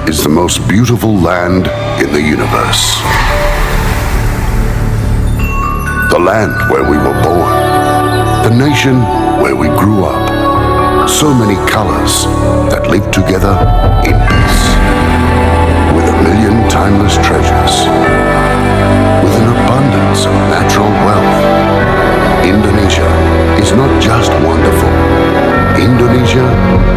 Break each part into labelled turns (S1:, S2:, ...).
S1: is the most beautiful land in the universe. The land where we were born. The nation where we grew up. So many colors that live together in peace. With a million timeless treasures. With an abundance of natural wealth. Indonesia is not just wonderful. Indonesia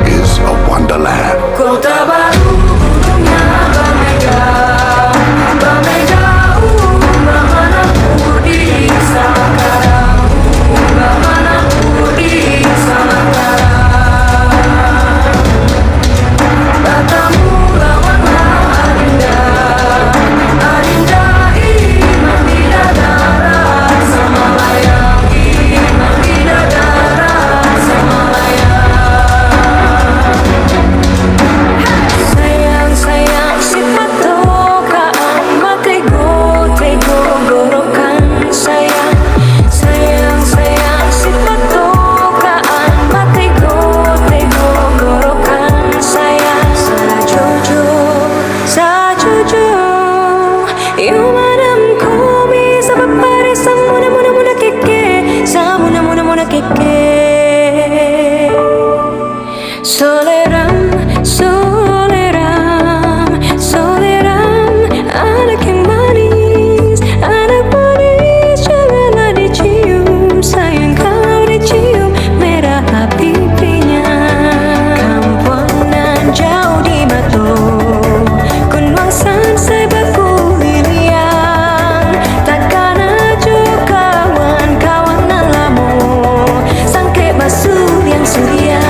S1: is a wonderland.
S2: Kota baru dunia berbeda, berbeda mana di sekarang, mana di sekarang. Katamu lawanlah Adinda, Adinda iman bidadara sama layang, iman bidadara sama layang. Sayang, sayang, sifat tokaan matego, tego, gorokan. Sayang, sayang, sayang, sifat tokaan matego, tego, gorokan. Sayang, sajujur, sajujur, iumanam kumi sabab pare samuna muna muna keke, samuna muna muna keke. Soleram, soleram, soleram, anak yang manis, janganlah dicium, sayang kalau dicium merah pipinya. Kampunan jauh di Batu, Kunwangsan sebaku lilian, takkan aja kawan-kawan alamu, sangke basuh yang suria.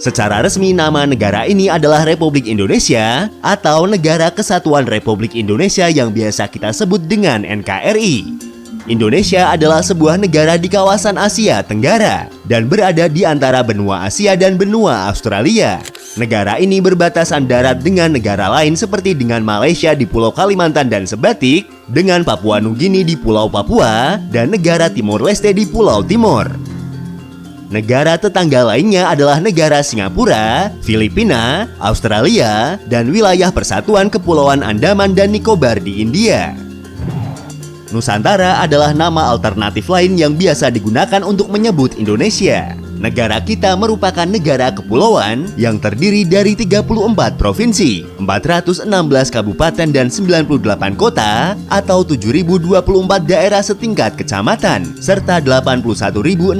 S3: Secara resmi nama negara ini adalah Republik Indonesia atau Negara Kesatuan Republik Indonesia yang biasa kita sebut dengan NKRI. Indonesia adalah sebuah negara di kawasan Asia Tenggara dan berada di antara benua Asia dan benua Australia. Negara ini berbatasan darat dengan negara lain seperti dengan Malaysia di Pulau Kalimantan dan Sebatik, dengan Papua Nugini di Pulau Papua, dan negara Timor Leste di Pulau Timor. Negara tetangga lainnya adalah negara Singapura, Filipina, Australia, dan wilayah Persatuan Kepulauan Andaman dan Nicobar di India. Nusantara adalah nama alternatif lain yang biasa digunakan untuk menyebut Indonesia. Negara kita merupakan negara kepulauan yang terdiri dari 34 provinsi, 416 kabupaten dan 98 kota atau 7.024 daerah setingkat kecamatan serta 81.626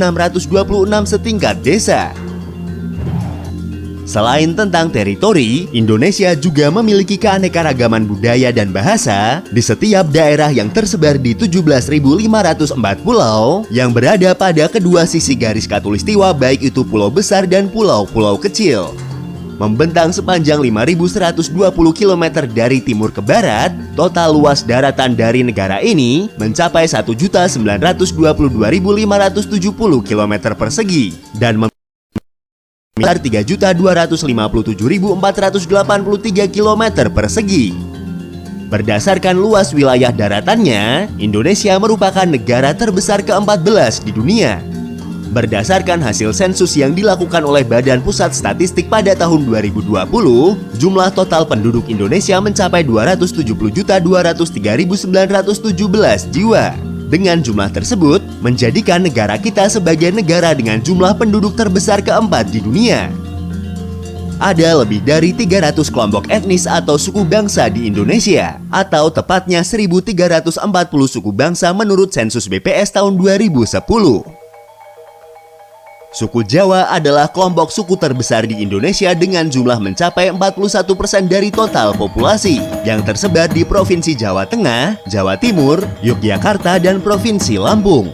S3: setingkat desa. Selain tentang teritori, Indonesia juga memiliki keanekaragaman budaya dan bahasa di setiap daerah yang tersebar di 17.504 pulau yang berada pada kedua sisi garis khatulistiwa, baik itu pulau besar dan pulau-pulau kecil. Membentang sepanjang 5.120 km dari timur ke barat, total luas daratan dari negara ini mencapai 1.922.570 km persegi dan 3.257.483 km persegi. Berdasarkan luas wilayah daratannya, Indonesia merupakan negara terbesar ke-14 di dunia. Berdasarkan hasil sensus yang dilakukan oleh Badan Pusat Statistik pada tahun 2020, jumlah total penduduk Indonesia mencapai 270.203.917 jiwa. Dengan jumlah tersebut, menjadikan negara kita sebagai negara dengan jumlah penduduk terbesar keempat di dunia. Ada lebih dari 300 kelompok etnis atau suku bangsa di Indonesia, atau tepatnya 1.340 suku bangsa menurut sensus BPS tahun 2010. Suku Jawa adalah kelompok suku terbesar di Indonesia dengan jumlah mencapai 41% dari total populasi yang tersebar di Provinsi Jawa Tengah, Jawa Timur, Yogyakarta, dan Provinsi Lampung.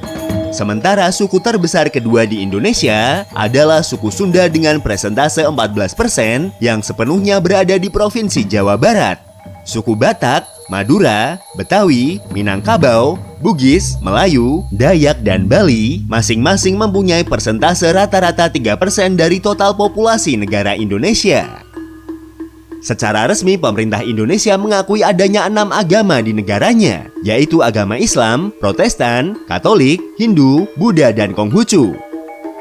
S3: Sementara suku terbesar kedua di Indonesia adalah suku Sunda dengan presentase 14% yang sepenuhnya berada di Provinsi Jawa Barat. Suku Batak, Madura, Betawi, Minangkabau, Bugis, Melayu, Dayak, dan Bali masing-masing mempunyai persentase rata-rata 3% dari total populasi negara Indonesia. Secara resmi, pemerintah Indonesia mengakui adanya 6 agama di negaranya, yaitu agama Islam, Protestan, Katolik, Hindu, Buddha, dan Konghucu.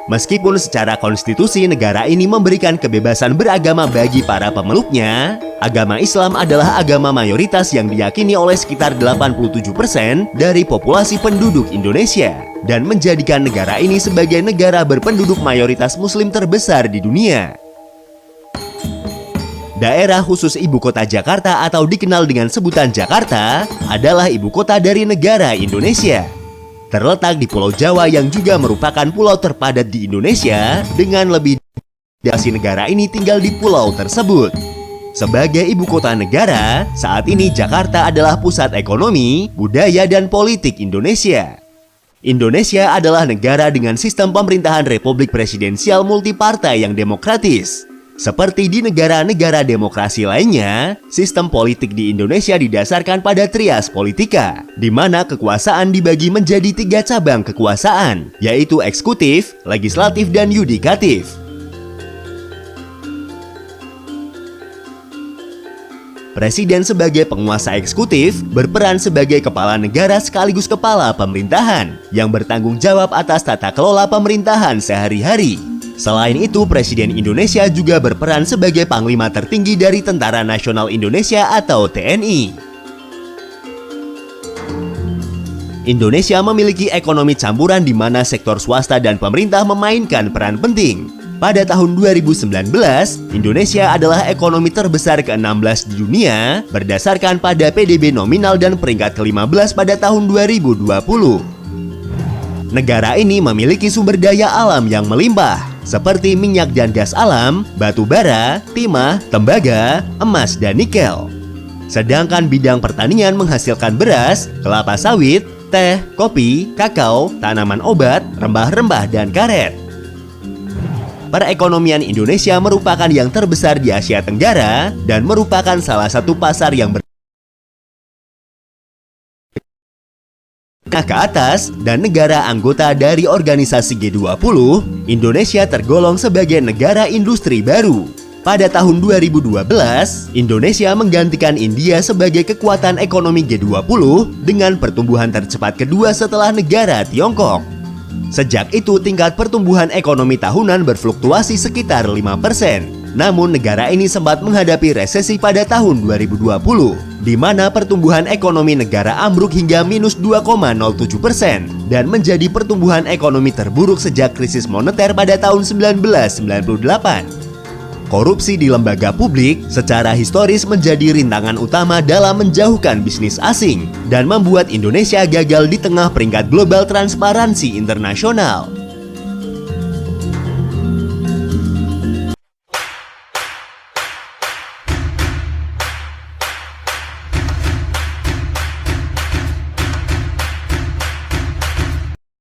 S3: Meskipun secara konstitusi negara ini memberikan kebebasan beragama bagi para pemeluknya, agama Islam adalah agama mayoritas yang diyakini oleh sekitar 87% dari populasi penduduk Indonesia dan menjadikan negara ini sebagai negara berpenduduk mayoritas Muslim terbesar di dunia. Daerah khusus Ibu Kota Jakarta atau dikenal dengan sebutan Jakarta adalah ibu kota dari negara Indonesia. Terletak di Pulau Jawa yang juga merupakan pulau terpadat di Indonesia dengan lebih dari negara ini tinggal di pulau tersebut. Sebagai ibu kota negara, saat ini Jakarta adalah pusat ekonomi, budaya, dan politik Indonesia. Indonesia adalah negara dengan sistem pemerintahan republik presidensial multipartai yang demokratis. Seperti di negara-negara demokrasi lainnya, sistem politik di Indonesia didasarkan pada trias politika, di mana kekuasaan dibagi menjadi 3 cabang kekuasaan, yaitu eksekutif, legislatif, dan yudikatif. Presiden sebagai penguasa eksekutif berperan sebagai kepala negara sekaligus kepala pemerintahan yang bertanggung jawab atas tata kelola pemerintahan sehari-hari. Selain itu, Presiden Indonesia juga berperan sebagai panglima tertinggi dari Tentara Nasional Indonesia atau TNI. Indonesia memiliki ekonomi campuran di mana sektor swasta dan pemerintah memainkan peran penting. Pada tahun 2019, Indonesia adalah ekonomi terbesar ke-16 di dunia berdasarkan pada PDB nominal dan peringkat ke-15 pada tahun 2020. Negara ini memiliki sumber daya alam yang melimpah, seperti minyak dan gas alam, batu bara, timah, tembaga, emas, dan nikel. Sedangkan bidang pertanian menghasilkan beras, kelapa sawit, teh, kopi, kakao, tanaman obat, rempah-rempah, dan karet. Perekonomian Indonesia merupakan yang terbesar di Asia Tenggara dan merupakan salah satu pasar yang ke atas dan negara anggota dari organisasi G20, Indonesia tergolong sebagai negara industri baru. Pada tahun 2012, Indonesia menggantikan India sebagai kekuatan ekonomi G20 dengan pertumbuhan tercepat kedua setelah negara Tiongkok. Sejak itu tingkat pertumbuhan ekonomi tahunan berfluktuasi sekitar 5%. Namun negara ini sempat menghadapi resesi pada tahun 2020, di mana pertumbuhan ekonomi negara ambruk hingga minus 2,07% dan menjadi pertumbuhan ekonomi terburuk sejak krisis moneter pada tahun 1998. Korupsi di lembaga publik secara historis menjadi rintangan utama dalam menjauhkan bisnis asing dan membuat Indonesia gagal di tengah peringkat global transparansi internasional.